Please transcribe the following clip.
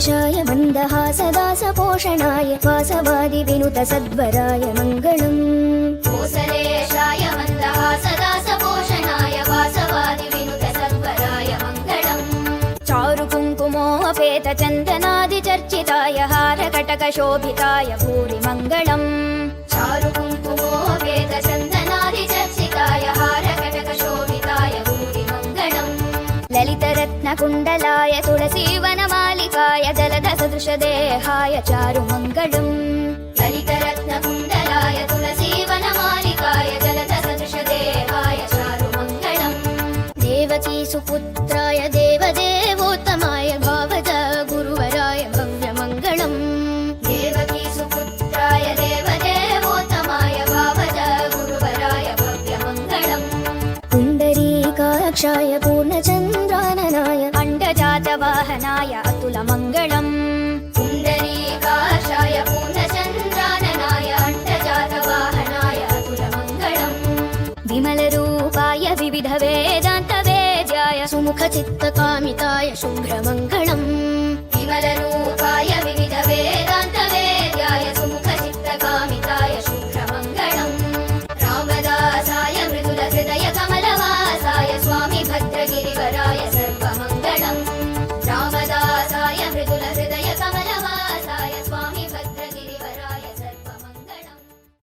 कुशलेशाय मन्दहासदासपोषणाय वासवादिविनुतसद्वराय मङ्गलम्। कोसलेशाय मन्दहासदासपोषणाय वासवादिविनुतसद्वराय मङ्गलम्। चारुकुङ्कुमोपेतचन्दनादिचर्चिताय हारकटकशोभिताय भूरि मङ्गलम्। चारुकुङ्कुमोपेतचन्दनादिचर्चिताय हारकटकशोभिताय भूरि मङ्गलम्। ललितरत्नकुण्डलाय तुलसीवनमालिकाय जलधसदृशदेहाय चारुमङ्गलम्। ललितरत्नकुण्डलाय तुलसीवनमालिकाय जलधसदृशदेहाय चारुमङ्गलम्। देवकीसुपुत्राय देवदेवोत्तमाय भावज गुरुवराय भव्यमङ्गलम्। देवकीसुपुत्राय देवदेवोत्तमाय भावज गुरुवराय भव्यमङ्गलम्। पुण्डरीकाक्षाय पूर्णचन्द्राननाय अण्डजातवाहनाय अतुलमङ्गलम्। पुण्डरीकाक्षाय पूर्णचन्द्राननाय अण्डजातवाहनाय अतुलमङ्गलम्। विमलरूपाय विविधवेदान्तवेद्याय सुमुखचित्तकामिताय शुभ्रमङ्गलम्। विमलरूपाय